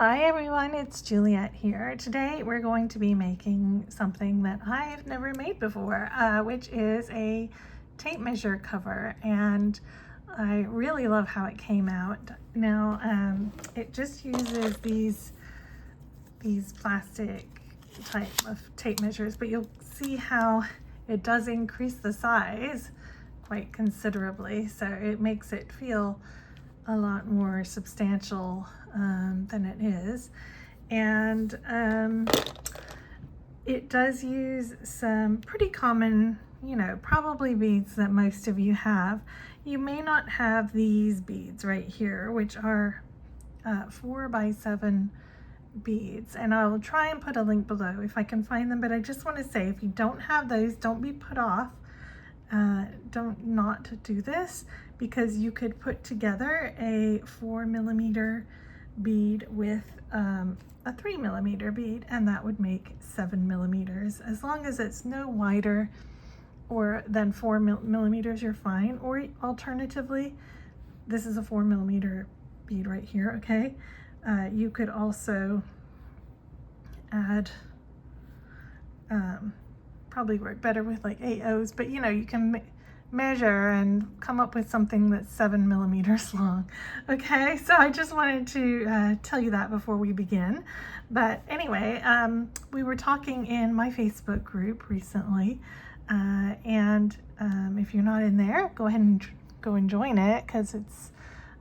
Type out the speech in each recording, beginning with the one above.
Hi everyone, it's Juliet here. Today we're going to be making something that I've never made before, which is a tape measure cover, and I really love how it came out. Now it just uses these plastic type of tape measures, but you'll see how it does increase the size quite considerably, so it makes it feel a lot more substantial than it is. And it does use some pretty common, probably beads that most of you have. You may not have these beads right here, which are 4x7 beads, and I'll try and put a link below if I can find them, but I just want to say, if you don't have those, don't be put off. Don't not do this, because you could put together a 4mm bead with a 3mm bead, and that would make 7mm. As long as it's no wider or than 4mm, you're fine. Or alternatively, this is a 4mm bead right here, okay? You could also add probably work better with like 8/0s, but you can measure and come up with something that's 7mm long. Okay, so I just wanted to tell you that before we begin. But anyway, we were talking in my Facebook group recently, and if you're not in there, go ahead and go and join it, because it's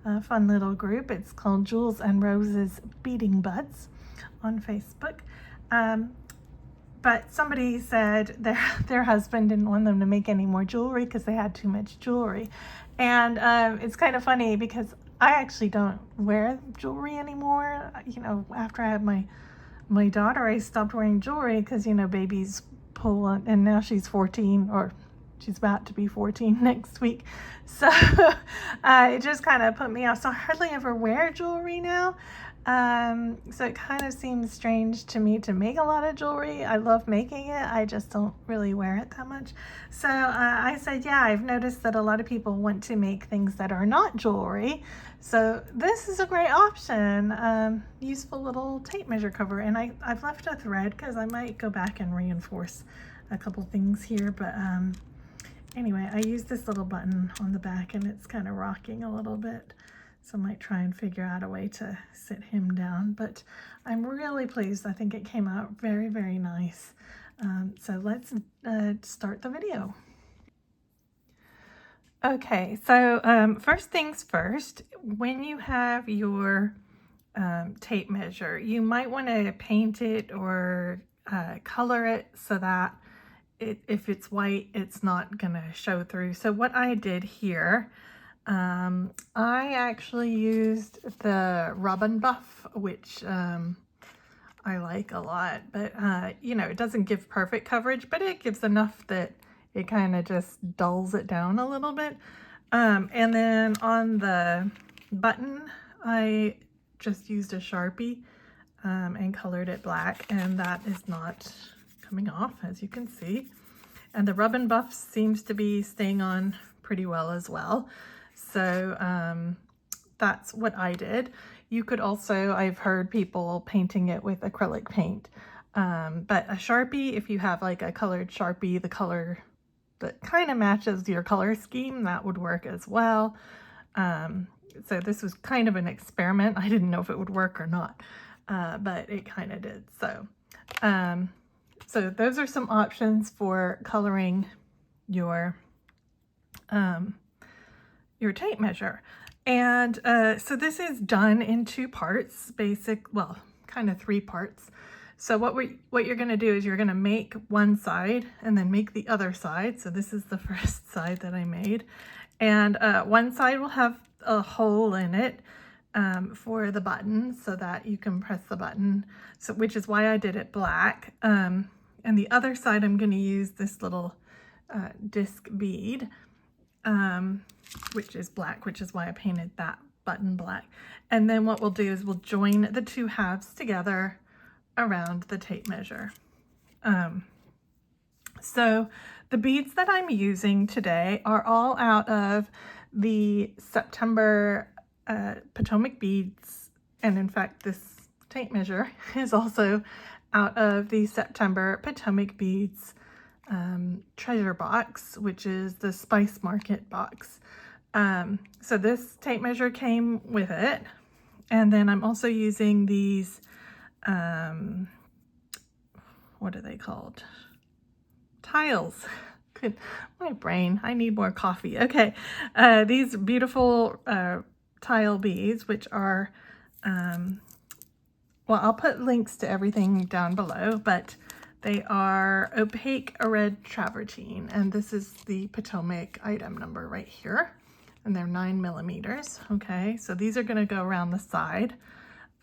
a fun little group. It's called Jules and Rose's Beading Buds on Facebook. But somebody said their husband didn't want them to make any more jewelry because they had too much jewelry. And it's kind of funny, because I actually don't wear jewelry anymore. After I had my daughter, I stopped wearing jewelry because, babies pull on, and now she's 14, or she's about to be 14 next week. So it just kind of put me off. So I hardly ever wear jewelry now. So it kind of seems strange to me to make a lot of jewelry. I love making it, I just don't really wear it that much. So I said, yeah, I've noticed that a lot of people want to make things that are not jewelry, so this is a great option. Useful little tape measure cover. And I've left a thread because I might go back and reinforce a couple things here, but anyway, I use this little button on the back, and it's kind of rocking a little bit. So I might try and figure out a way to sit him down, but I'm really pleased. I think it came out very, very nice. So let's start the video. Okay, so first things first, when you have your tape measure, you might want to paint it or color it so that if it's white, it's not gonna show through. So what I did here, I actually used the Rub and Buff, which I like a lot, but it doesn't give perfect coverage, but it gives enough that it kind of just dulls it down a little bit. And then on the button, I just used a Sharpie and colored it black, and that is not coming off, as you can see. And the Rub and Buff seems to be staying on pretty well as well. So that's what I did. You could also, I've heard people painting it with acrylic paint, but a Sharpie, if you have like a colored Sharpie, the color that kind of matches your color scheme, that would work as well. So this was kind of an experiment. I didn't know if it would work or not, but it kind of did. So so those are some options for coloring your tape measure. And so this is done in two parts, kind of three parts. So what you're going to do is you're going to make one side and then make the other side. So this is the first side that I made, and one side will have a hole in it for the button so that you can press the button, so which is why I did it black. And the other side, I'm going to use this little disc bead, which is black, which is why I painted that button black. And then what we'll do is we'll join the two halves together around the tape measure. So the beads that I'm using today are all out of the September Potomac beads, and in fact this tape measure is also out of the September Potomac Beads treasure box, which is the Spice Market box. So this tape measure came with it. And then I'm also using these, what are they called? Tiles. Good, my brain, I need more coffee. Okay, these beautiful tile beads, which are, well, I'll put links to everything down below, but they are Opaque red Travertine, and this is the Potomac item number right here, and they're 9mm. Okay, so these are going to go around the side.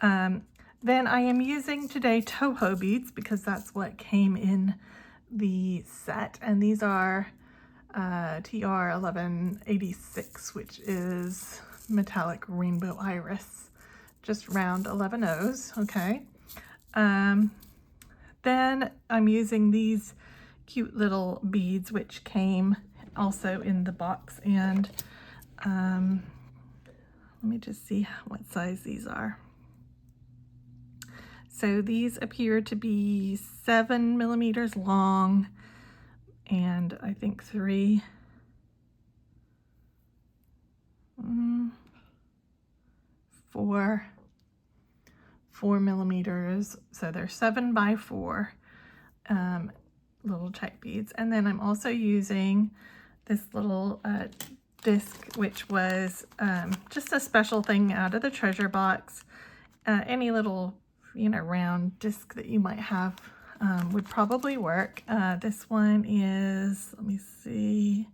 Then I am using today Toho beads because that's what came in the set, and these are TR 1186, which is metallic rainbow iris, just round 11 O's. Okay. Then I'm using these cute little beads, which came also in the box, and let me just see what size these are. So these appear to be 7mm long, and I think 4mm. So they're 7x4 little Czech beads. And then I'm also using this little disc, which was just a special thing out of the treasure box. Any little, round disc that you might have would probably work. This one is, let me see,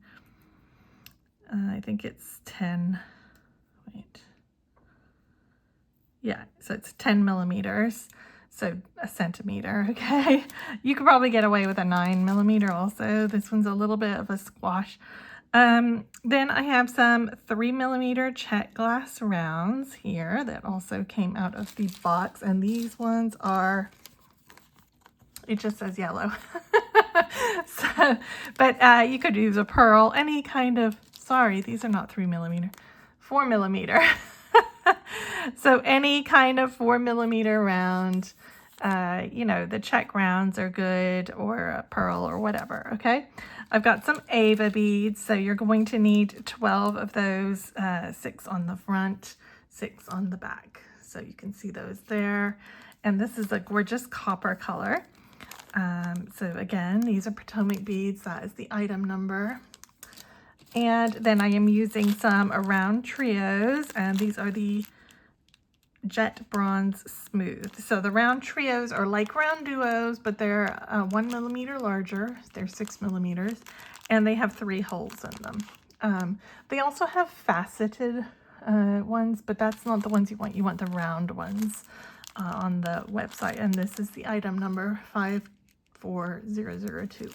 I think it's 10, wait, yeah, so it's 10mm, so a centimeter. Okay, you could probably get away with a 9mm also. This one's a little bit of a squash. Then I have some 3mm Czech glass rounds here that also came out of the box, and these ones are, it just says yellow. So, but you could use a pearl, any kind of, sorry, these are not 3mm, 4mm. So any kind of 4mm round, the Czech rounds are good, or a pearl or whatever. Okay, I've got some AVA beads, so you're going to need 12 of those, 6 on the front, 6 on the back. So you can see those there. And this is a gorgeous copper color. So again, these are Potomac beads. That is the item number. And then I am using some RounTrios, and these are the Jet Bronze Smooth. So the RounTrios are like round duos, but they're 1mm larger. They're 6mm, and they have 3 holes in them. They also have faceted ones, but that's not the ones you want. You want the round ones on the website, and this is the item number 54002.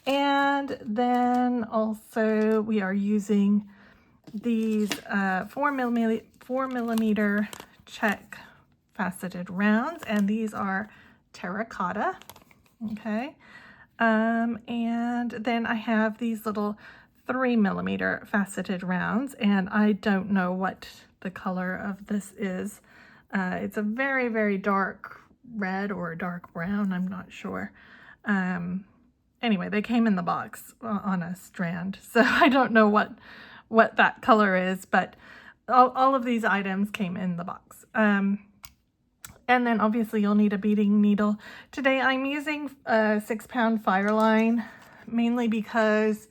And then also we are using these 4mm Czech faceted rounds, and these are Terracotta. Okay, and then I have these little 3mm faceted rounds, and I don't know what the color of this is. It's a very, very dark red or dark brown, I'm not sure. Anyway, they came in the box on a strand, so I don't know what that color is, but all of these items came in the box. And then obviously you'll need a beading needle. Today I'm using a 6-pound Fireline, mainly because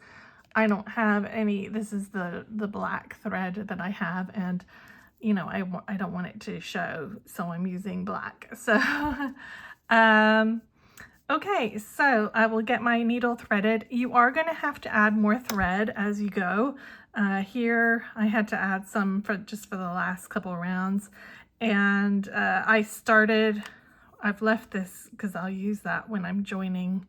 I don't have any. This is the black thread that I have, and I don't want it to show, so I'm using black. So okay, so I will get my needle threaded. You are going to have to add more thread as you go. Here I had to add some for the last couple rounds, and I've left this because I'll use that when I'm joining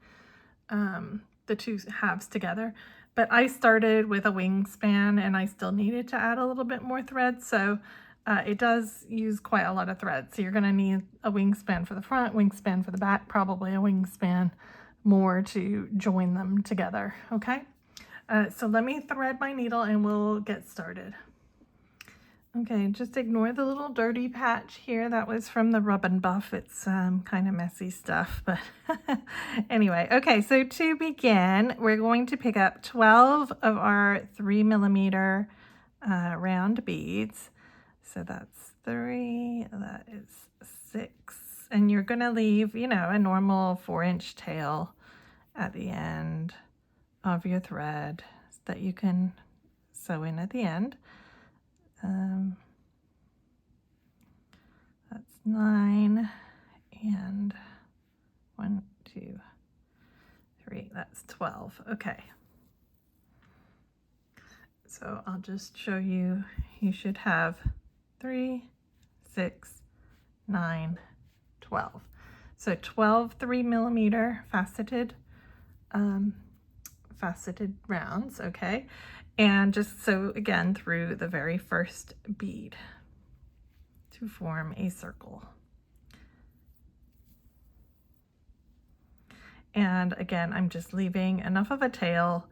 the two halves together. But I started with a wingspan, and I still needed to add a little bit more thread, so it does use quite a lot of thread. So you're going to need a wingspan for the front, wingspan for the back, probably a wingspan more to join them together. Okay, so let me thread my needle and we'll get started. Okay, just ignore the little dirty patch here. That was from the Rub and Buff. It's kind of messy stuff, but anyway. Okay, so to begin, we're going to pick up 12 of our 3mm round beads. So that's 3, that is 6, and you're going to leave, you know, a normal 4-inch tail at the end of your thread that you can sew in at the end. That's 9, and 1, 2, 3, that's 12. Okay. So I'll just show you, you should have 3, 6, 9, 12. So 12 3mm faceted rounds, okay? And just sew again through the very first bead to form a circle. And again, I'm just leaving enough of a tail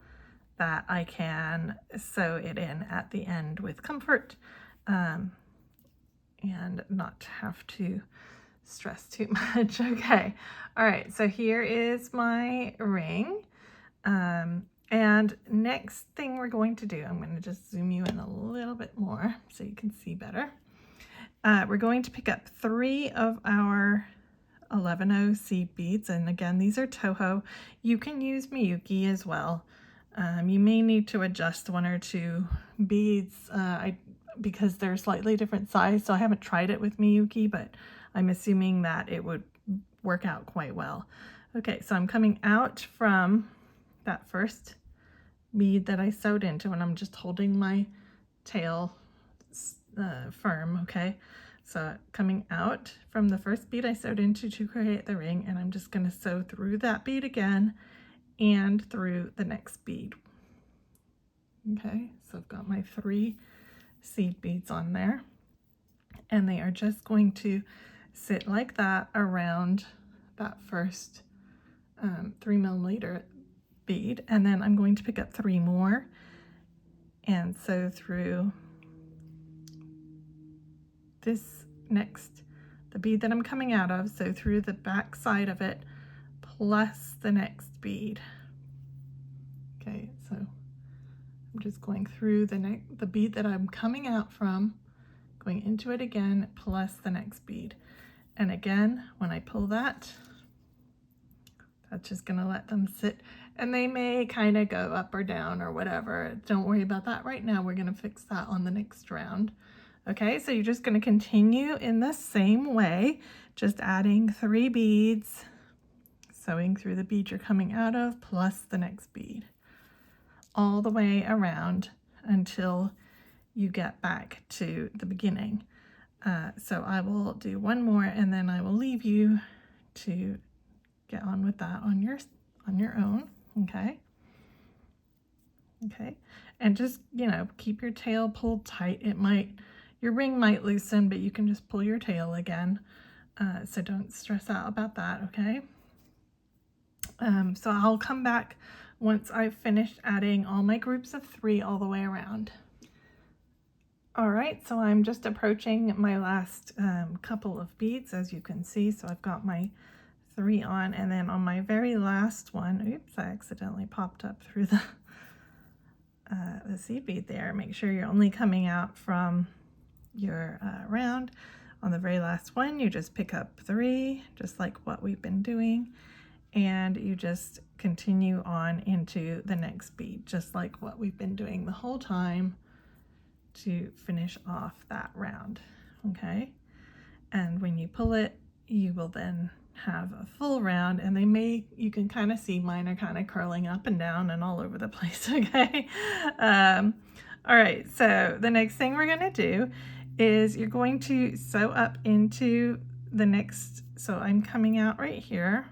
that I can sew it in at the end with comfort, and not have to stress too much. Okay, all right, so here is my ring. And next thing we're going to do, I'm going to just zoom you in a little bit more so you can see better. We're going to pick up 3 of our 11-0 seed beads, and again, these are Toho. You can use Miyuki as well. You may need to adjust 1 or 2 beads because they're slightly different size, so I haven't tried it with Miyuki, but I'm assuming that it would work out quite well. Okay, so I'm coming out from that first bead that I sewed into, and I'm just holding my tail firm, okay? So coming out from the first bead I sewed into to create the ring, and I'm just going to sew through that bead again and through the next bead. Okay, so I've got my 3 seed beads on there, and they are just going to sit like that around that first 3mm bead, and then I'm going to pick up 3 more and sew through this next, the bead that I'm coming out of, so through the back side of it plus the next bead. Okay, so I'm just going through the bead that I'm coming out from, going into it again, plus the next bead. And again, when I pull that, that's just gonna let them sit, and they may kind of go up or down or whatever. Don't worry about that right now. We're gonna fix that on the next round. Okay, so you're just gonna continue in the same way, just adding 3 beads, sewing through the bead you're coming out of, plus the next bead, all the way around until you get back to the beginning. So I will do 1 more, and then I will leave you to get on with that on your own. Okay, and just, you know, keep your tail pulled tight. Your ring might loosen, but you can just pull your tail again, so don't stress out about that. Okay, so I'll come back once I've finished adding all my groups of 3 all the way around. All right, so I'm just approaching my last couple of beads, as you can see. So I've got my 3 on, and then on my very last one, oops, I accidentally popped up through the seed bead there. Make sure you're only coming out from your round. On the very last one, you just pick up 3, just like what we've been doing, and you just continue on into the next bead, just like what we've been doing the whole time to finish off that round. Okay, and when you pull it, you will then have a full round, and you can kind of see mine are kind of curling up and down and all over the place. Okay, all right, so the next thing we're going to do is you're going to sew up into the next, so I'm coming out right here,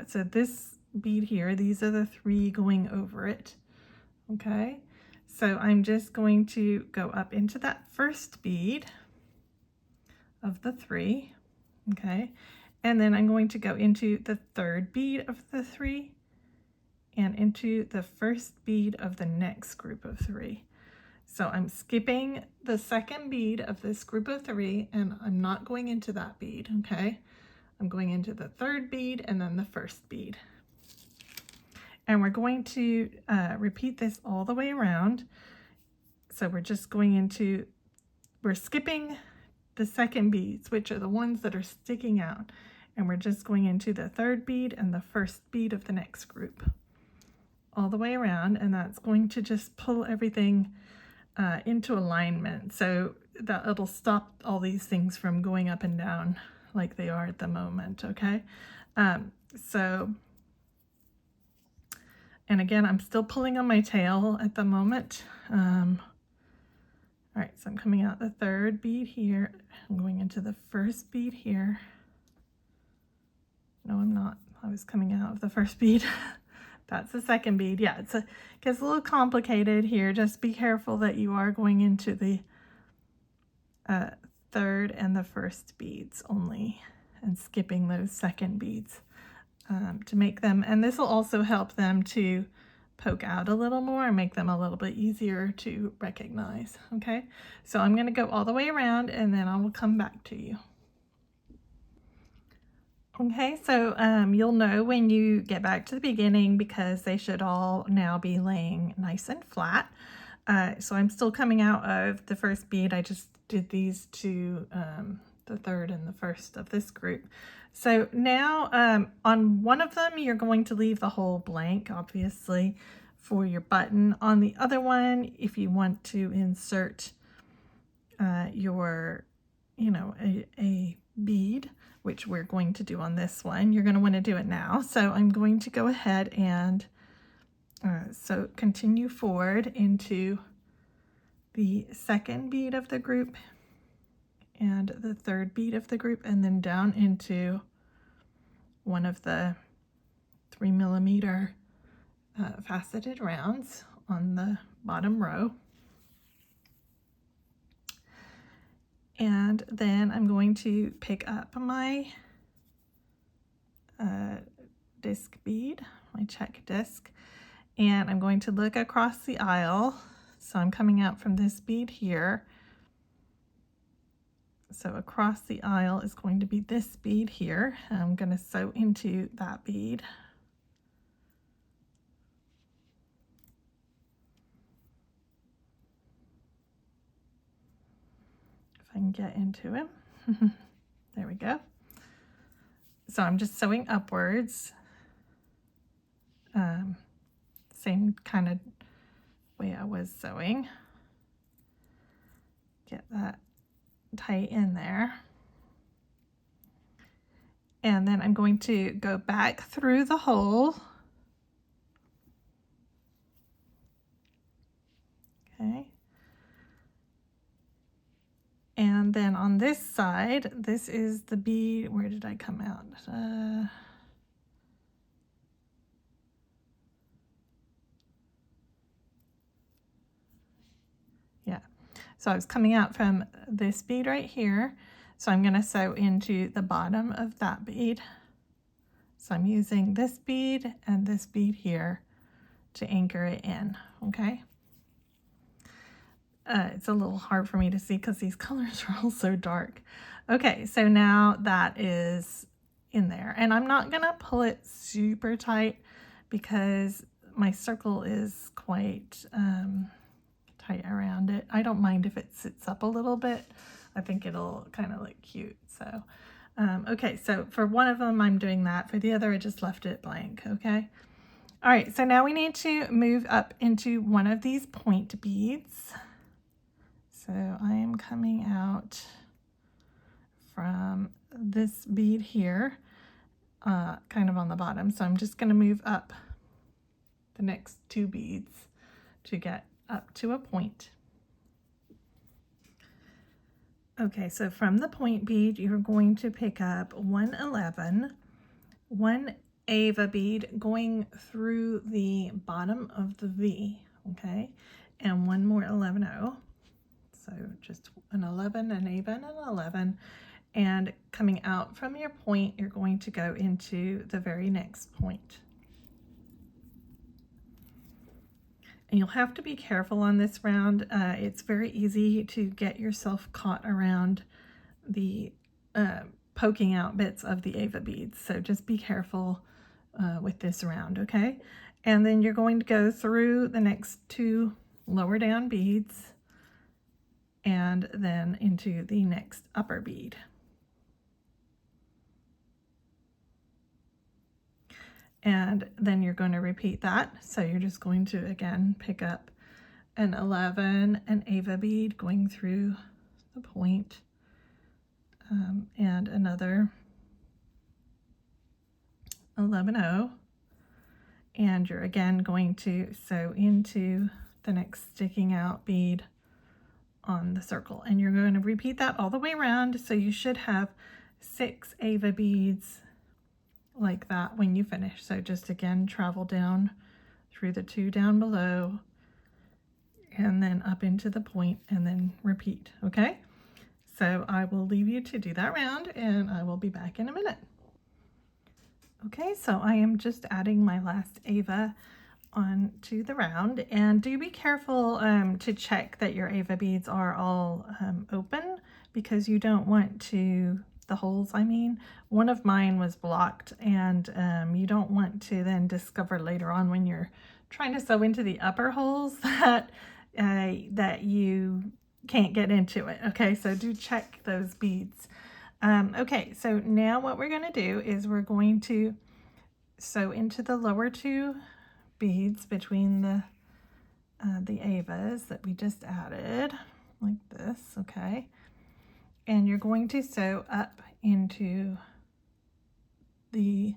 so this bead here, these are the 3 going over it. Okay, so I'm just going to go up into that first bead of the 3, okay, and then I'm going to go into the 3rd bead of the 3 and into the first bead of the next group of 3. So I'm skipping the second bead of this group of 3, and I'm not going into that bead, okay? I'm going into the third bead and then the first bead. And we're going to repeat this all the way around. So we're just going into, we're skipping the second beads, which are the ones that are sticking out. And we're just going into the third bead and the first bead of the next group. All the way around, and that's going to just pull everything into alignment so that it'll stop all these things from going up and down like they are at the moment, okay? And again, I'm still pulling on my tail at the moment. All right, so I'm coming out the third bead here. I'm going into the first bead here. No, I'm not. I was coming out of the first bead. That's the second bead. Yeah, it gets a little complicated here. Just be careful that you are going into the third and the first beads only and skipping those second beads to make them. And this will also help them to poke out a little more and make them a little bit easier to recognize. Okay, so I'm going to go all the way around and then I will come back to you. Okay, so you'll know when you get back to the beginning because they should all now be laying nice and flat. So I'm still coming out of the first bead. I just did these to the third and the first of this group. So now on one of them, you're going to leave the hole blank, obviously, for your button. On the other one, if you want to insert your, a bead, which we're going to do on this one, you're going to want to do it now. So I'm going to go ahead and so continue forward into the second bead of the group and the third bead of the group, and then down into one of the 3mm faceted rounds on the bottom row. And then I'm going to pick up my disc bead, my Czech disc, and I'm going to look across the aisle. So I'm coming out from this bead here. So across the aisle is going to be this bead here. I'm going to sew into that bead. If I can get into it. There we go. So I'm just sewing upwards. Same kind of way I was sewing. Get that tight in there. And then I'm going to go back through the hole. Okay. And then on this side, this is the bead. Where did I come out? Yeah. So I was coming out from this bead right here. So I'm going to sew into the bottom of that bead. So I'm using this bead and this bead here to anchor it in, okay? It's a little hard for me to see because these colors are all so dark. Okay, so now that is in there. And I'm not going to pull it super tight because my circle is quite tight around it. I don't mind if it sits up a little bit. I think it'll kind of look cute. So, okay, so for one of them, I'm doing that. For the other, I just left it blank, okay? All right, so now we need to move up into one of these point beads. So I am coming out from this bead here, kind of on the bottom. So I'm just going to move up the next 2 beads to get up to a point. Okay, so from the point bead, you're going to pick up 111, 1 AVA bead going through the bottom of the V, okay, and 1 more 11-0. So just an 11, an AVA, and an 11. And coming out from your point, you're going to go into the very next point. And you'll have to be careful on this round. It's very easy to get yourself caught around the poking out bits of the AVA beads. So just be careful with this round, okay? And then you're going to go through the next 2 lower down beads and then into the next upper bead. And then you're going to repeat that. So you're just going to again pick up an 11, an AVA bead going through the point, and another 11-0, and you're again going to sew into the next sticking out bead on the circle, and you're going to repeat that all the way around. So you should have 6 AVA beads like that when you finish. So just again travel down through the 2 down below and then up into the point and then repeat. Okay, so I will leave you to do that round and I will be back in a minute. Okay, so I am just adding my last AVA onto the round, and do be careful to check that your AVA beads are all open, because you don't want to, the holes I mean, one of mine was blocked, and you don't want to then discover later on when you're trying to sew into the upper holes that that you can't get into it. Okay, so do check those beads. Okay, so now what we're going to do is we're going to sew into the lower 2 beads between the AVAs that we just added, like this, okay? And you're going to sew up into the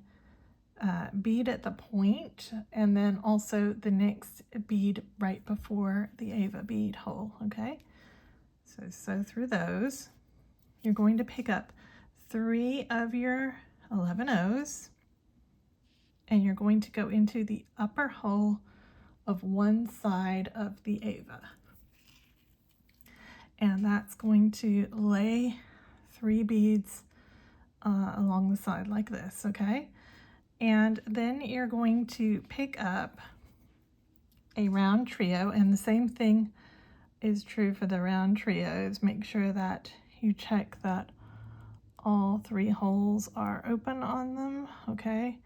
bead at the point, and then also the next bead right before the AVA bead hole, okay? So sew through those. You're going to pick up 3 of your 11-0s, and you're going to go into the upper hole of one side of the AVA. And that's going to lay 3 beads along the side like this, okay? And then you're going to pick up a round trio, and the same thing is true for the round trios. Make sure that you check that all 3 holes are open on them, okay?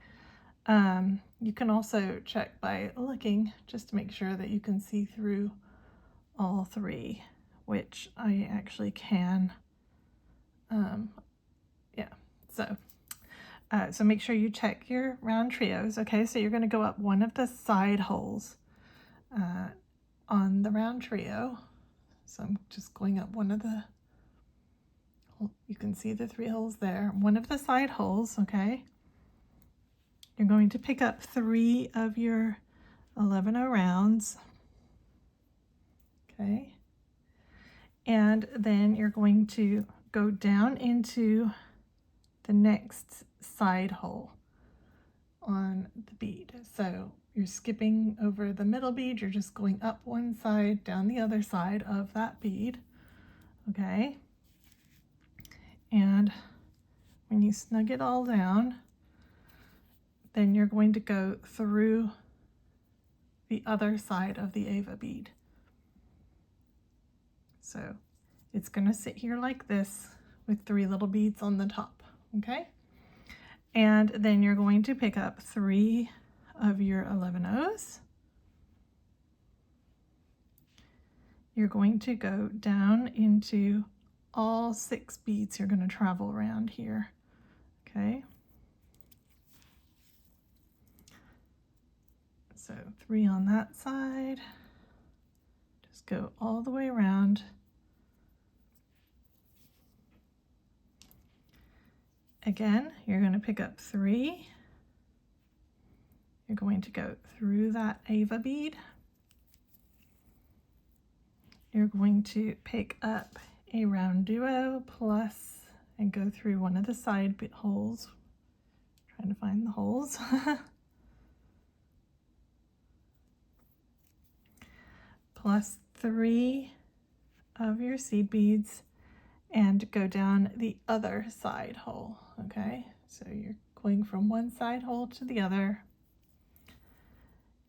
You can also check by looking just to make sure that you can see through all 3, which I actually can. Yeah, so make sure you check your round trios, okay? So you're going to go up one of the side holes on the round trio. So I'm just going up one of the, you can see the 3 holes there, one of the side holes, okay? You're going to pick up 3 of your 11-0 rounds, okay? And then you're going to go down into the next side hole on the bead. So you're skipping over the middle bead, you're just going up one side, down the other side of that bead, okay? And when you snug it all down, then you're going to go through the other side of the AVA bead. So it's going to sit here like this with 3 little beads on the top, okay? And then you're going to pick up 3 of your 11-0s. You're going to go down into all 6 beads. You're going to travel around here, okay? So 3 on that side. Just go all the way around. Again, you're going to pick up 3. You're going to go through that AVA bead. You're going to pick up a round duo plus and go through one of the side holes. Trying to find the holes. Plus 3 of your seed beads and go down the other side hole, okay? So you're going from one side hole to the other,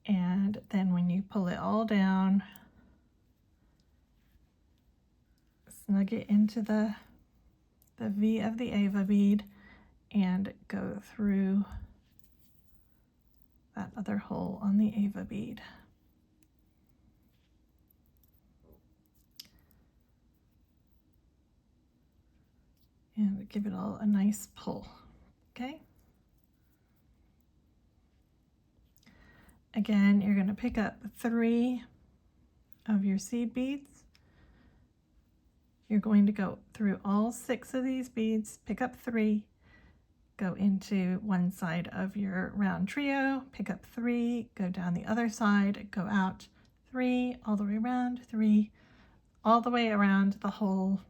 And then when you pull it all down, snug it into the V of the AVA bead and go through that other hole on the AVA bead. And give it all a nice pull, okay? Again, you're going to pick up 3 of your seed beads. You're going to go through all 6 of these beads, pick up 3, go into one side of your round trio, pick up 3, go down the other side, go out 3, all the way around, 3, all the way around the whole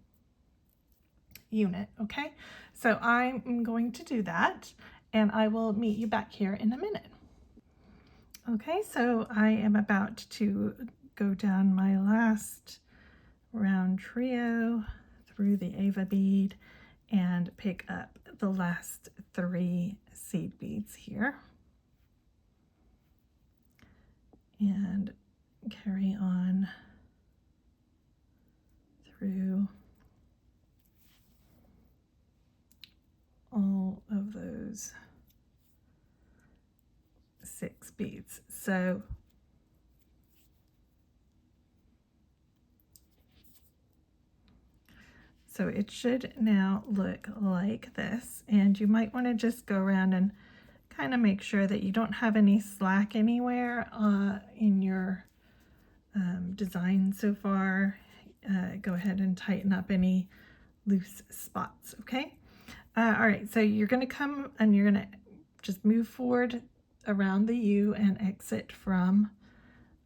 unit, okay? So I'm going to do that, and I will meet you back here in a minute. Okay, so I am about to go down my last round trio through the AVA bead and pick up the last 3 seed beads here and carry on through all of those 6 beads. So it should now look like this, and you might want to just go around and kind of make sure that you don't have any slack anywhere in your design so far. Go ahead and tighten up any loose spots, okay? All right, so you're going to come and you're going to just move forward around the U and exit from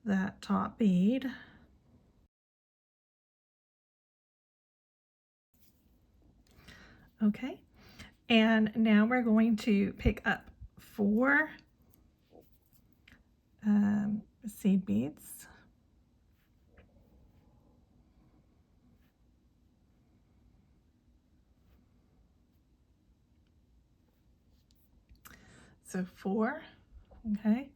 that top bead. Okay, and now we're going to pick up 4 seed beads. So 4, okay.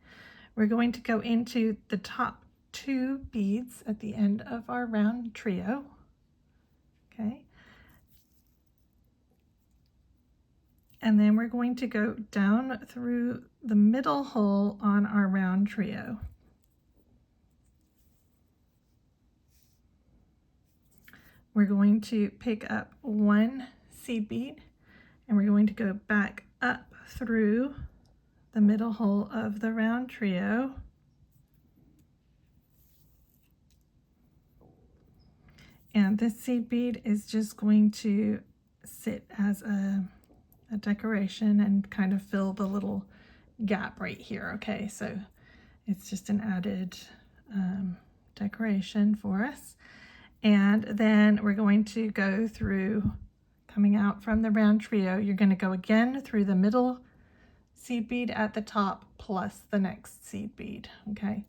We're going to go into the top 2 beads at the end of our round trio, okay. And then we're going to go down through the middle hole on our round trio. We're going to pick up 1 seed bead and we're going to go back up through the middle hole of the round trio. And this seed bead is just going to sit as a decoration and kind of fill the little gap right here, okay? So it's just an added decoration for us. And then we're going to go through, coming out from the round trio, you're going to go again through the middle seed bead at the top plus the next seed bead, okay?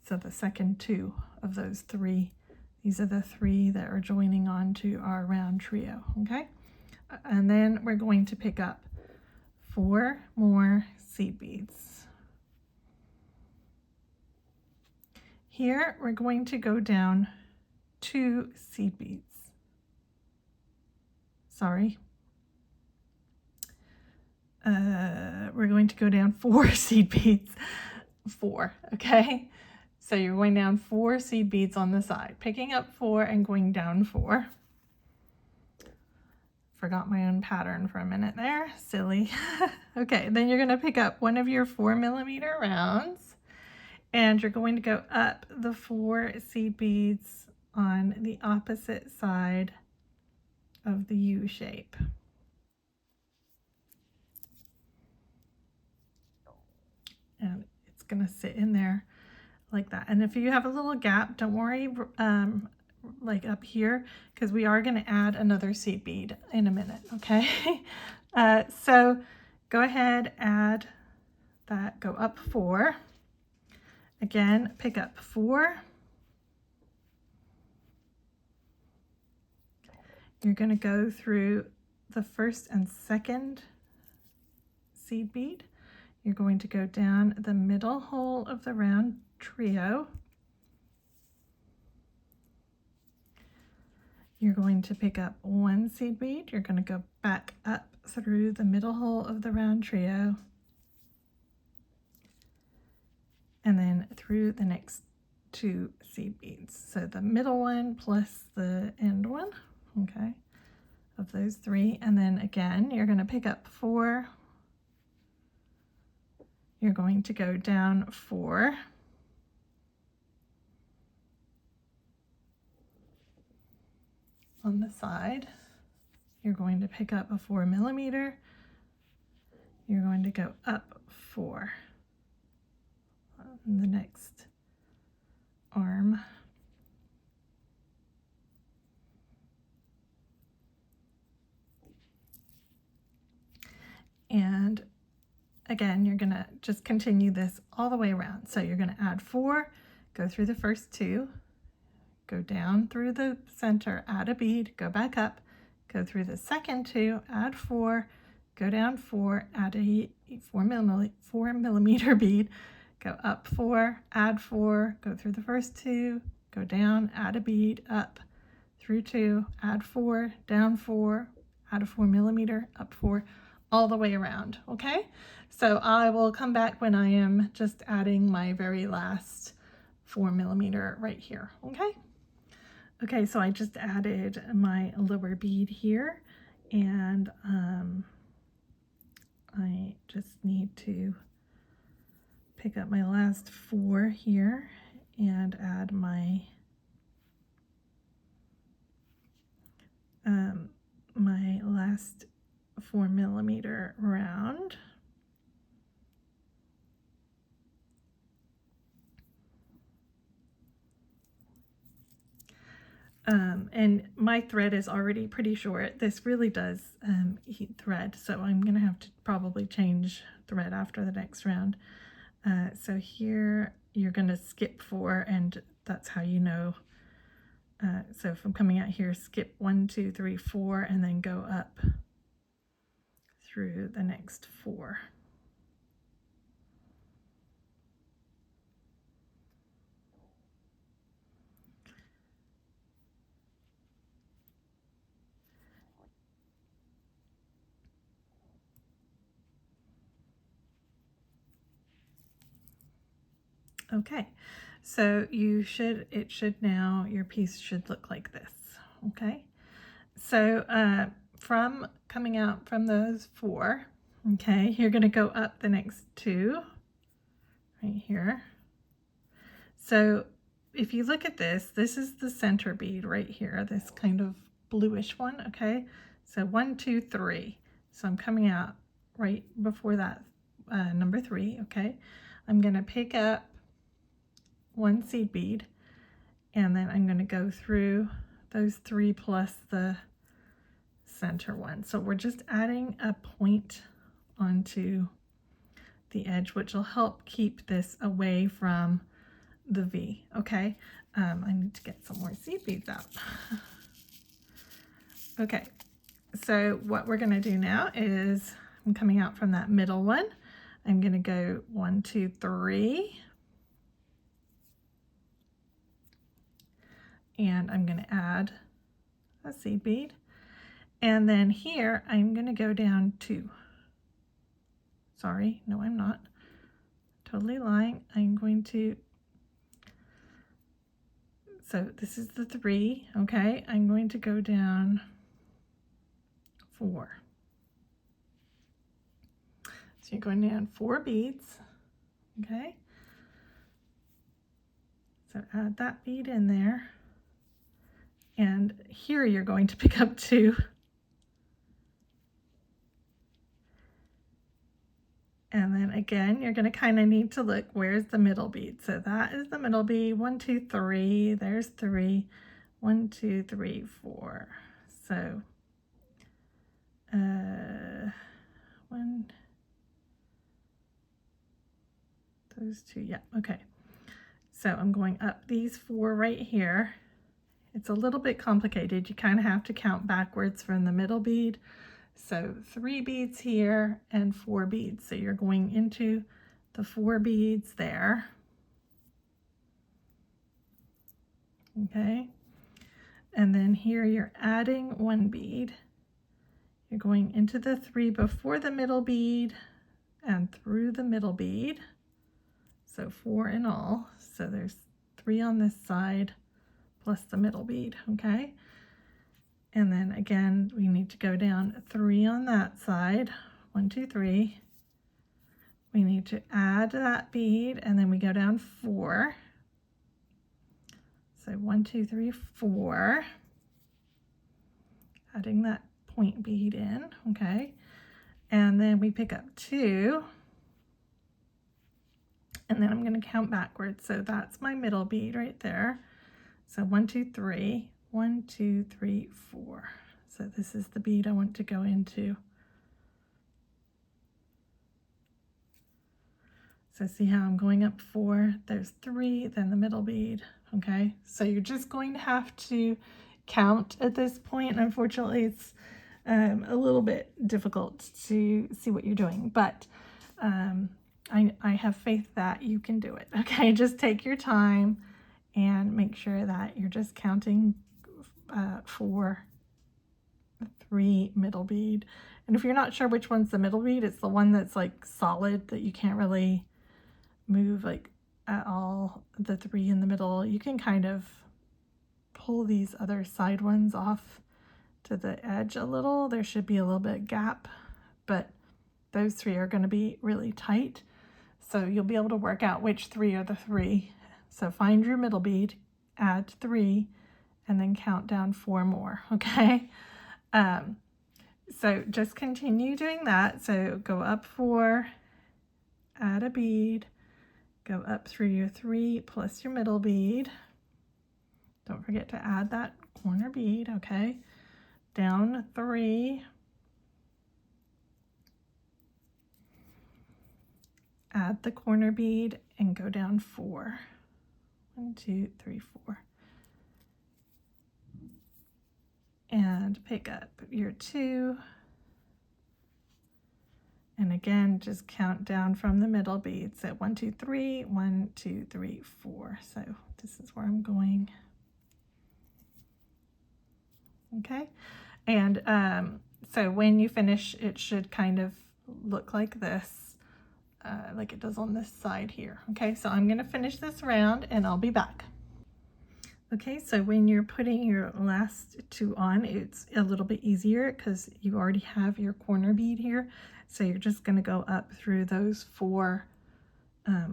So the second 2 of those 3, these are the 3 that are joining on to our round trio, okay? And then we're going to pick up 4 more seed beads. Here we're going to go down 2 seed beads. Sorry. We're going to go down 4 seed beads. 4, okay? So you're going down 4 seed beads on the side, picking up 4 and going down 4. Forgot my own pattern for a minute there, silly. Okay, then you're going to pick up one of your 4mm rounds and you're going to go up the 4 seed beads on the opposite side of the U shape. And it's going to sit in there like that. And if you have a little gap, don't worry, like up here, because we are going to add another seed bead in a minute, okay? So go ahead, add that, go up 4. Again, pick up 4. You're going to go through the first and second seed bead. you're going to go down the middle hole of the round trio. You're going to pick up one seed bead. You're going to go back up through the middle hole of the round trio, and then through the next two seed beads. So the middle one plus the end one, okay, of those three. And then again, you're going to pick up 4. You're going to go down 4. On the side, you're going to pick up a 4mm. You're going to go up 4 on the next arm. And again, you're going to just continue this all the way around. So you're going to add 4, go through the first 2, go down through the center, add a bead, go back up, go through the second 2, add 4, go down 4, add a 4mm bead, go up 4, add 4, go through the first 2, go down, add a bead, up through 2, add 4, down 4, add a 4mm, up 4, all the way around. Okay, so I will come back when I am just adding my very last 4mm right here. Okay, so I just added my lower bead here, and I just need to pick up my last 4 here and add my my last 4mm round. And my thread is already pretty short. This really does heat thread, so I'm gonna have to probably change thread after the next round. So here you're gonna skip 4, and that's how you know. So if I'm coming out here, skip 1, 2, 3, 4, and then go up through the next 4. Okay, so it should now, your piece should look like this. Okay, so from coming out from those 4, okay, you're going to go up the next 2 right here. So if you look at this, this is the center bead right here, this kind of bluish one. Okay, so 1, 2, 3. So I'm coming out right before that number 3. Okay, I'm going to pick up 1 seed bead, and then I'm going to go through those 3 plus the center one. So we're just adding a point onto the edge, which will help keep this away from the V. Okay, I need to get some more seed beads out. Okay, so what we're going to do now is, I'm coming out from that middle one. I'm going to go 1, 2, 3. And I'm going to add a seed bead, and then here I'm going to go down 2. Sorry, no, I'm not. Totally lying. I'm going to, so this is the 3, okay? I'm going to go down 4. So you're going down 4 beads, okay? So add that bead in there. And here you're going to pick up 2. And then again, you're going to kind of need to look, where's the middle bead? So that is the middle bead. 1, 2, 3. There's 3. 1, 2, 3, 4. So 1, those 2, yeah, okay. So I'm going up these 4 right here. It's a little bit complicated. You kind of have to count backwards from the middle bead. So 3 beads here and 4 beads. So you're going into the 4 beads there. Okay. And then here you're adding 1 bead. You're going into the 3 before the middle bead and through the middle bead. So 4 in all. So there's 3 on this side plus the middle bead, okay? And then again, we need to go down 3 on that side. 1, 2, 3. We need to add that bead, and then we go down 4. So 1, 2, 3, 4. Adding that point bead in, okay? And then we pick up 2. And then I'm going to count backwards. So that's my middle bead right there. So 1, 2, 3. 1, 2, 3, 4. So this is the bead I want to go into. So see how I'm going up 4, there's 3, then the middle bead, okay? So you're just going to have to count at this point. Unfortunately, it's a little bit difficult to see what you're doing, but I have faith that you can do it, okay? Just take your time and make sure that you're just counting 4, 3 middle bead. And if you're not sure which one's the middle bead, it's the one that's like solid that you can't really move like at all, the 3 in the middle. You can kind of pull these other side ones off to the edge a little. There should be a little bit of gap, but those 3 are going to be really tight. So you'll be able to work out which 3 are the 3. So find your middle bead, add 3, and then count down 4 more, okay? So just continue doing that. So go up 4, add a bead, go up through your 3 plus your middle bead. Don't forget to add that corner bead, okay? Down 3, add the corner bead, and go down 4. 1, 2, 3, 4. And pick up your 2. And again, just count down from the middle bead. So 1, 2, 3, 1, 2, 3, 4. So this is where I'm going. Okay. And so when you finish, it should kind of look like this, like it does on this side here. Okay, so I'm going to finish this round and I'll be back. Okay, so when you're putting your last 2 on, it's a little bit easier because you already have your corner bead here. So you're just going to go up through those 4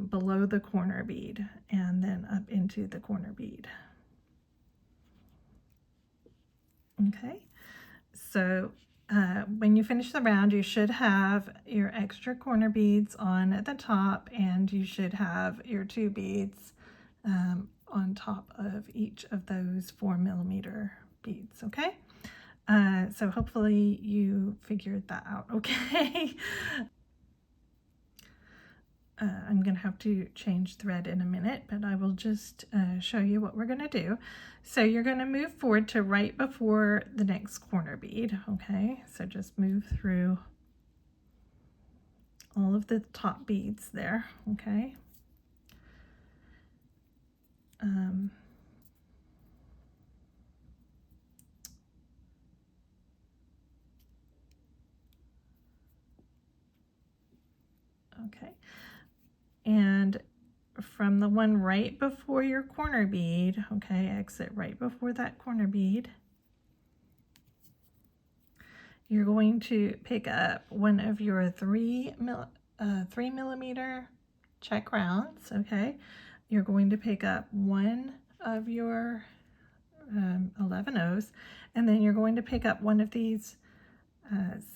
below the corner bead and then up into the corner bead. Okay, so when you finish the round, you should have your extra corner beads on at the top, and you should have your 2 beads on top of each of those 4mm beads, okay? So hopefully you figured that out, okay? I'm going to have to change thread in a minute, but I will just show you what we're going to do. So you're going to move forward to right before the next corner bead, okay? So just move through all of the top beads there, okay? Okay, and from the one right before your corner bead, okay, exit right before that corner bead, you're going to pick up one of your 3mm Czech Rounds, okay? You're going to pick up one of your 11/0s, and then you're going to pick up one of these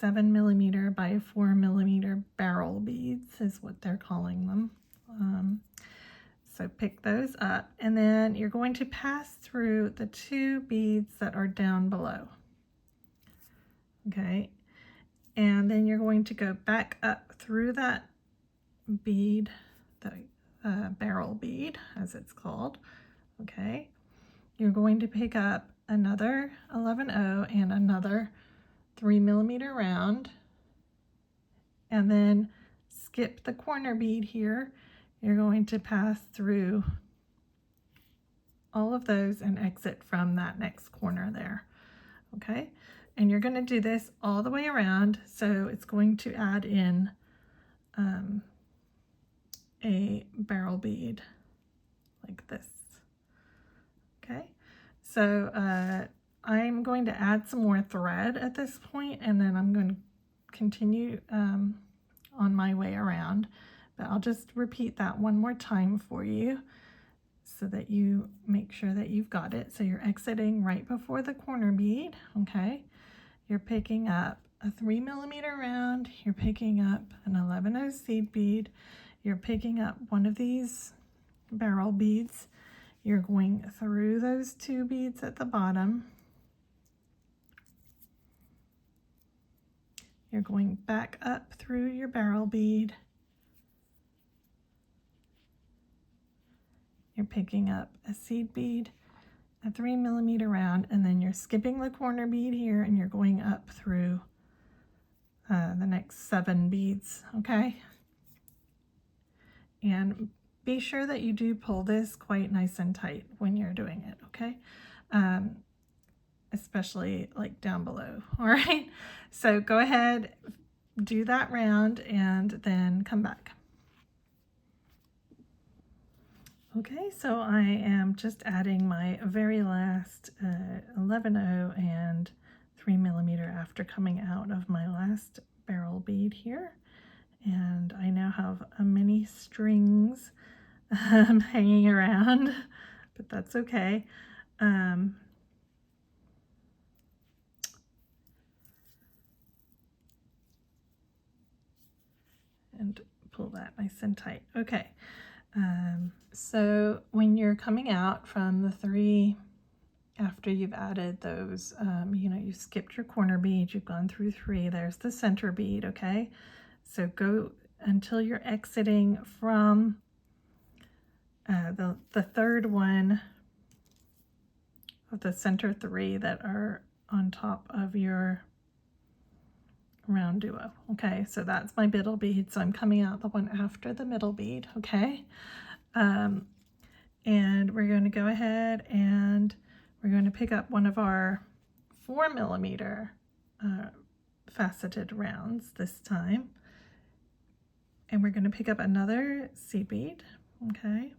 7mm by 4mm barrel beads is what they're calling them. So pick those up, and then you're going to pass through the 2 beads that are down below. Okay, and then you're going to go back up through that bead, the barrel bead as it's called. Okay, you're going to pick up another 11/0 and another 3mm round, and then skip the corner bead here. You're going to pass through all of those and exit from that next corner there. Okay, and you're going to do this all the way around, so it's going to add in a barrel bead like this. Okay, so I'm going to add some more thread at this point, and then I'm going to continue on my way around, but I'll just repeat that one more time for you so that you make sure that you've got it. So you're exiting right before the corner bead. Okay, you're picking up a 3mm round, you're picking up an 11/0 seed bead, you're picking up one of these barrel beads, you're going through those 2 beads at the bottom, you're going back up through your barrel bead, you're picking up a seed bead, a 3mm round, and then you're skipping the corner bead here and you're going up through the next 7 beads. Okay, and be sure that you do pull this quite nice and tight when you're doing it. Okay, especially like down below. All right, so go ahead, do that round, and then come back. Okay, so I am just adding my very last 11/0 and 3mm after coming out of my last barrel bead here, and I now have many strings hanging around, but that's okay. And pull that nice and tight. Okay, so when you're coming out from the 3, after you've added those, you know, you skipped your corner bead, you've gone through 3, there's the center bead. Okay, so go until you're exiting from the 3rd one of the center 3 that are on top of your round duo. Okay, so that's my middle bead, so I'm coming out the one after the middle bead. Okay, and we're going to go ahead and we're going to pick up one of our 4mm faceted rounds this time, and we're going to pick up another seed bead. Okay,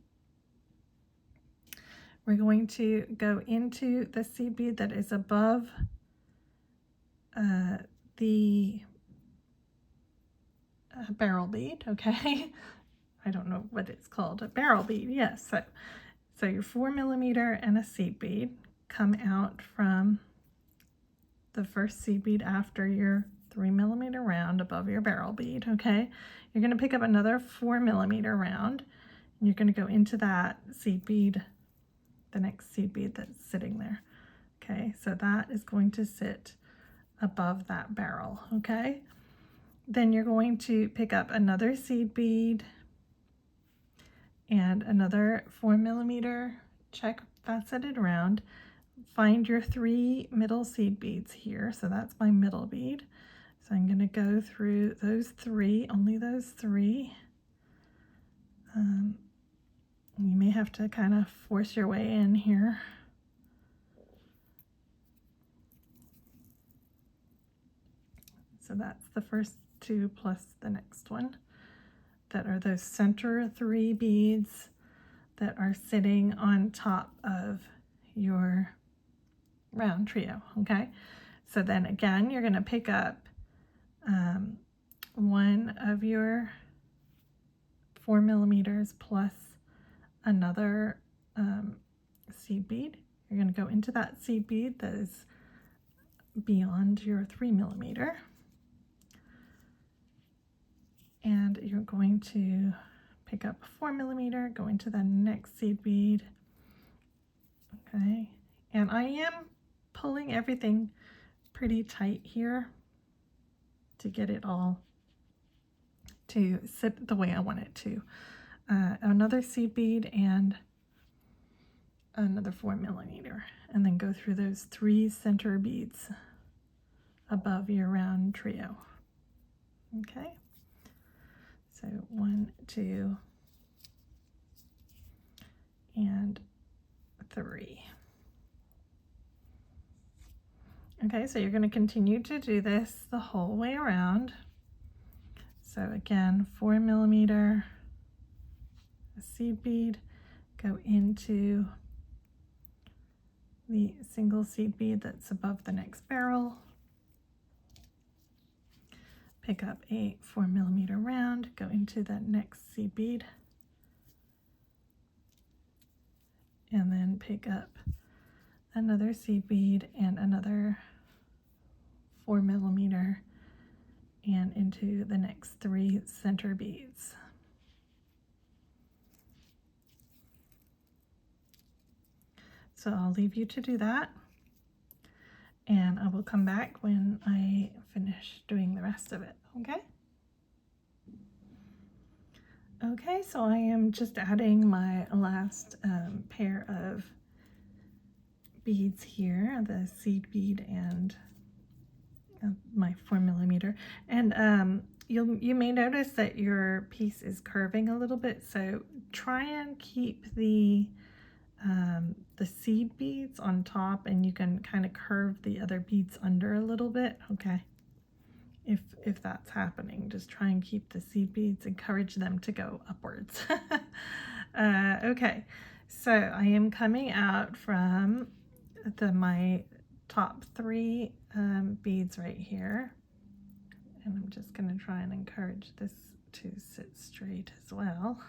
we're going to go into the seed bead that is above the barrel bead. Okay, I don't know what it's called, a barrel bead. Yes, so your 4mm and a seed bead come out from the first seed bead after your 3mm round above your barrel bead. Okay, you're going to pick up another 4mm round, and you're going to go into that seed bead, the next seed bead that's sitting there. Okay, so that is going to sit above that barrel. Okay, then you're going to pick up another seed bead and another 4mm Czech faceted round. Find your 3 middle seed beads here, so that's my middle bead. So I'm going to go through those 3, only those 3. You may have to kind of force your way in here. So that's the first 2 plus the next one. That are those center 3 beads that are sitting on top of your round trio. Okay, so then again you're going to pick up one of your 4mm plus another seed bead. You're going to go into that seed bead that is beyond your 3mm, and you're going to pick up 4mm, go into the next seed bead. Okay, and I am pulling everything pretty tight here to get it all to sit the way I want it to. Another seed bead and another 4mm, and then go through those 3 center beads above your round trio. Okay, so 1, 2, and 3. Okay, so you're going to continue to do this the whole way around. So again, 4 millimeter, a seed bead, go into the single seed bead that's above the next barrel, pick up a 4 millimeter round, go into that next seed bead, and then pick up another seed bead and another 4 millimeter and into the next 3 center beads. So I'll leave you to do that, and I will come back when I finish doing the rest of it, okay? Okay, so I am just adding my last pair of beads here, the seed bead and my 4 millimeter, and you may notice that your piece is curving a little bit, so try and keep the seed beads on top, and you can kind of curve the other beads under a little bit, okay? If that's happening, just try and keep the seed beads, encourage them to go upwards. Okay, so I am coming out from my top 3 beads right here, and I'm just going to try and encourage this to sit straight as well.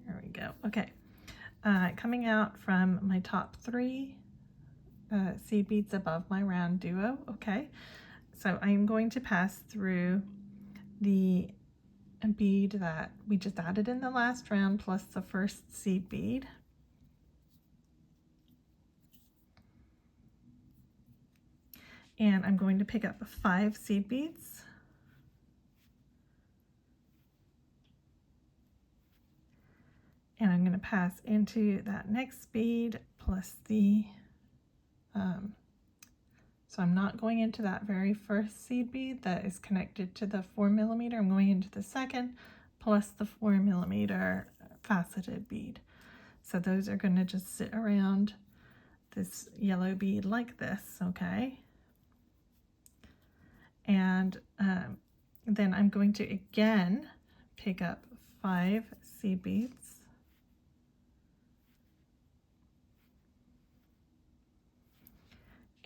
There we go. Okay, coming out from my top 3 seed beads above my round duo. Okay, so I'm going to pass through the bead that we just added in the last round plus the first seed bead. And I'm going to pick up 5 seed beads. And I'm going to pass into that next bead plus the, so I'm not going into that very first seed bead that is connected to the 4 millimeter. I'm going into the second plus the 4 millimeter faceted bead. So those are going to just sit around this yellow bead like this, okay? And then I'm going to again pick up 5 seed beads.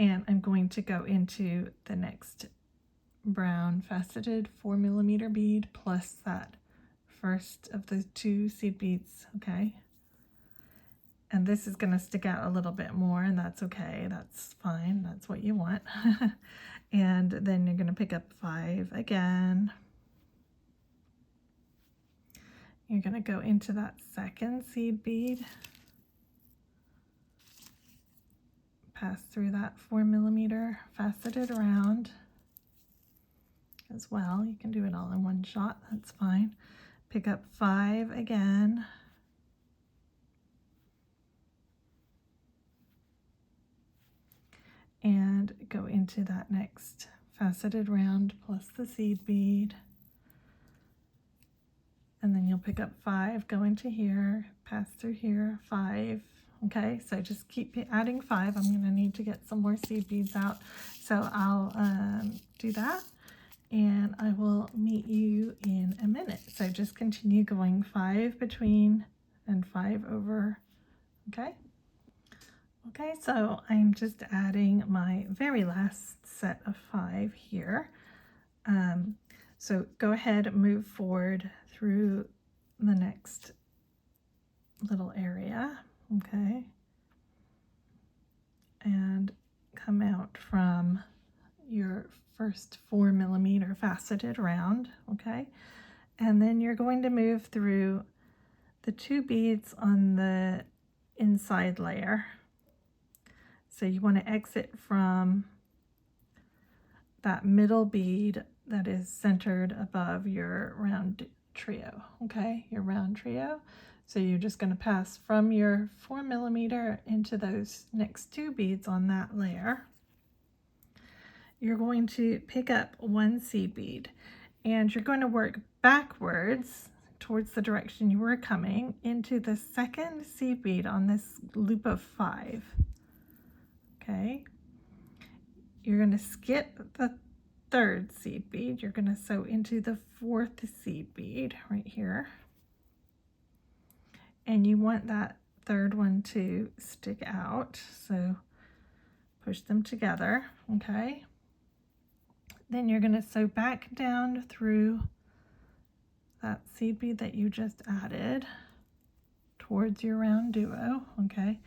And I'm going to go into the next brown faceted 4 millimeter bead plus that first of the 2 seed beads, okay? And this is going to stick out a little bit more, and that's okay, that's fine, that's what you want. And then you're going to pick up 5 again. You're going to go into that second seed bead, pass through that 4 millimeter faceted round as well. You can do it all in one shot, that's fine. Pick up 5 again. And go into that next faceted round plus the seed bead. And then you'll pick up 5, go into here, pass through here, 5. Okay, so just keep adding 5. I'm going to need to get some more seed beads out. So I'll do that, and I will meet you in a minute. So just continue going 5 between and 5 over, okay? Okay, so I'm just adding my very last set of 5 here. So go ahead, move forward through the next little area, okay? And come out from your first 4 millimeter faceted round, okay? And then you're going to move through the 2 beads on the inside layer. So you want to exit from that middle bead that is centered above your round trio, okay? Your round trio. So you're just going to pass from your 4 millimeter into those next 2 beads on that layer. you're going to pick up one seed bead and you're going to work backwards towards the direction you were coming into the second seed bead on this loop of 5. Okay, you're going to skip the third seed bead. You're going to sew into the 4th seed bead right here, and you want that third one to stick out, so push them together. Okay, then you're going to sew back down through that seed bead that you just added towards your round duo. Okay,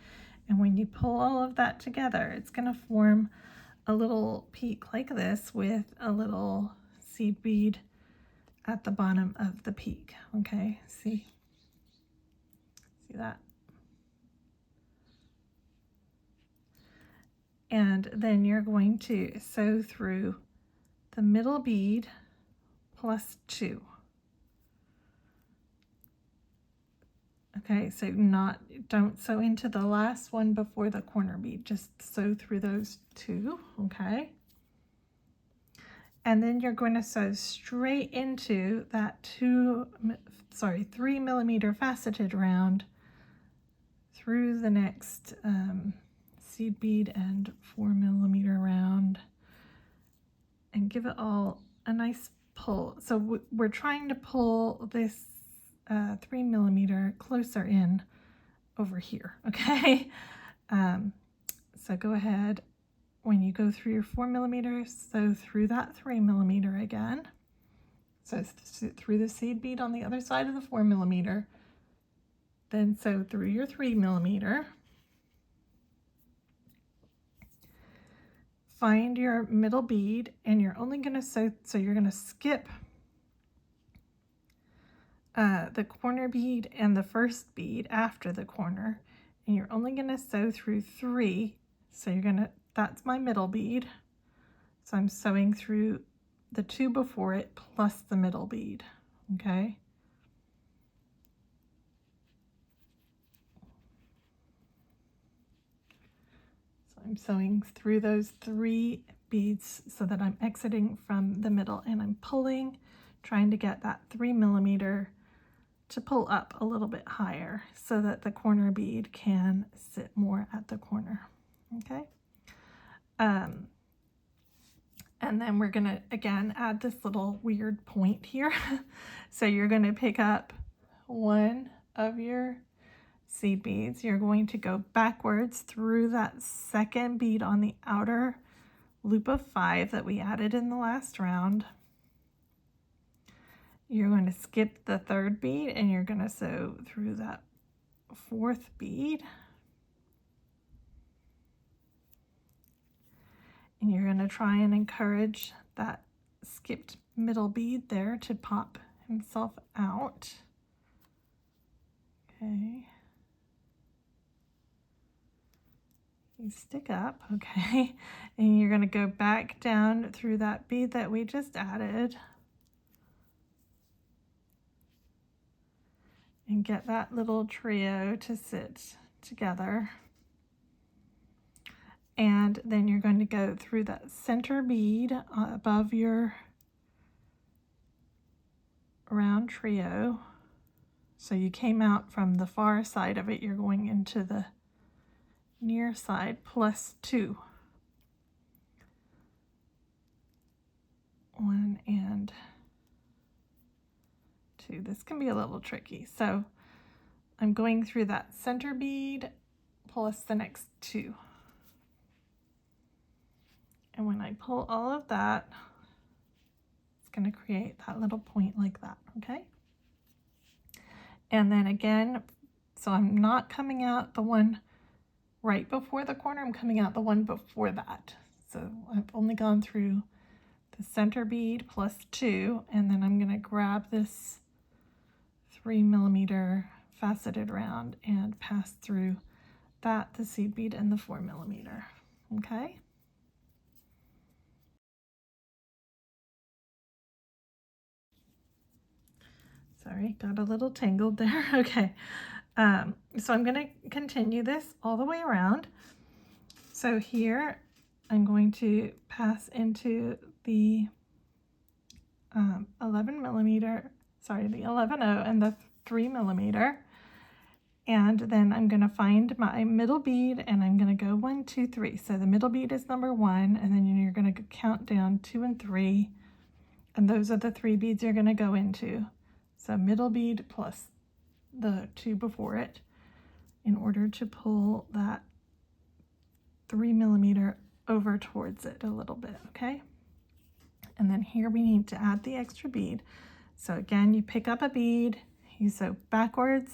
and when you pull all of that together, it's going to form a little peak like this with a little seed bead at the bottom of the peak. Okay, see that? And then you're going to sew through the middle bead plus 2. Okay, so don't sew into the last one before the corner bead, just sew through those 2. Okay, and then you're going to sew straight into that 3 millimeter faceted round through the next seed bead and 4 millimeter round, and give it all a nice pull. So we're trying to pull this 3 millimeter closer in over here. Okay, so go ahead, when you go through your 4 millimeters, sew through that 3 millimeter again. So through the seed bead on the other side of the 4 millimeter, then sew through your 3 millimeter. Find your middle bead, and you're only going to sew, so you're going to skip the corner bead and the first bead after the corner, and you're only going to sew through 3. So you're going to, that's my middle bead, so I'm sewing through the 2 before it plus the middle bead. Okay, so I'm sewing through those 3 beads so that I'm exiting from the middle, and I'm pulling, trying to get that 3 millimeter to pull up a little bit higher so that the corner bead can sit more at the corner. Okay, and then we're gonna again add this little weird point here. So you're going to pick up one of your seed beads, you're going to go backwards through that second bead on the outer loop of 5 that we added in the last round. You're going to skip the 3rd bead, and you're going to sew through that 4th bead, and you're going to try and encourage that skipped middle bead there to pop himself out. Okay, you stick up. Okay, and you're going to go back down through that bead that we just added and get that little trio to sit together. And then you're going to go through that center bead above your round trio. So you came out from the far side of it, you're going into the near side plus 2. 1 and 2. This can be a little tricky. So I'm going through that center bead plus the next 2. And when I pull all of that, it's going to create that little point like that. Okay, and then again, so I'm not coming out the one right before the corner, I'm coming out the one before that. So I've only gone through the center bead plus 2, and then I'm going to grab this 3 millimeter faceted round and pass through that, the seed bead, and the 4 millimeter. Okay, sorry, got a little tangled there. Okay, so I'm going to continue this all the way around. So here I'm going to pass into the 11 millimeter, sorry, the 11.0 and the 3 millimeter. And then I'm going to find my middle bead and I'm going to go 1, 2, 3. So the middle bead is number 1, and then you're going to count down 2 and 3. And those are the 3 beads you're going to go into. So middle bead plus the 2 before it in order to pull that 3 millimeter over towards it a little bit, okay? And then here we need to add the extra bead. So again, you pick up a bead, you sew backwards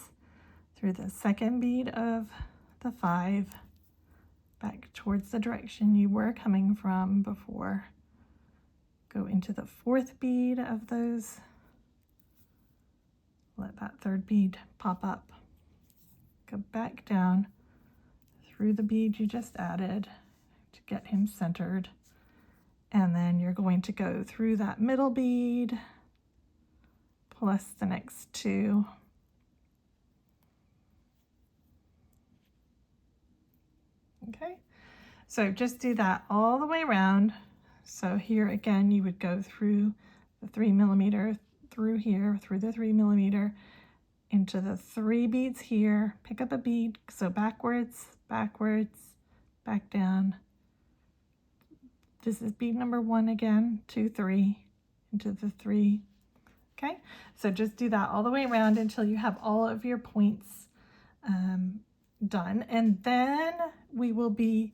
through the second bead of the 5, back towards the direction you were coming from before. Go into the 4th bead of those. Let that 3rd bead pop up. Go back down through the bead you just added to get him centered. And then you're going to go through that middle bead plus the next 2. Okay, so just do that all the way around. So here again, you would go through the 3 millimeter, through here, through the 3 millimeter, into the 3 beads here, pick up a bead, so backwards, backwards, back down. This is bead number 1 again, 2, 3, into the 3. Okay, so just do that all the way around until you have all of your points done, and then we will be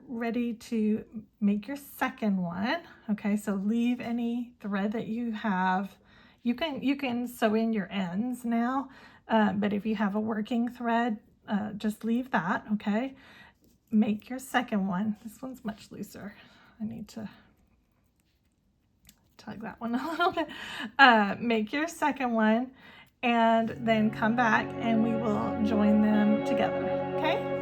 ready to make your second one. Okay, so leave any thread that you have. You can sew in your ends now, but if you have a working thread, just leave that. Okay, make your second one. This one's much looser. I need to tug that one a little bit. Make your second one and then come back and we will join them together. Okay.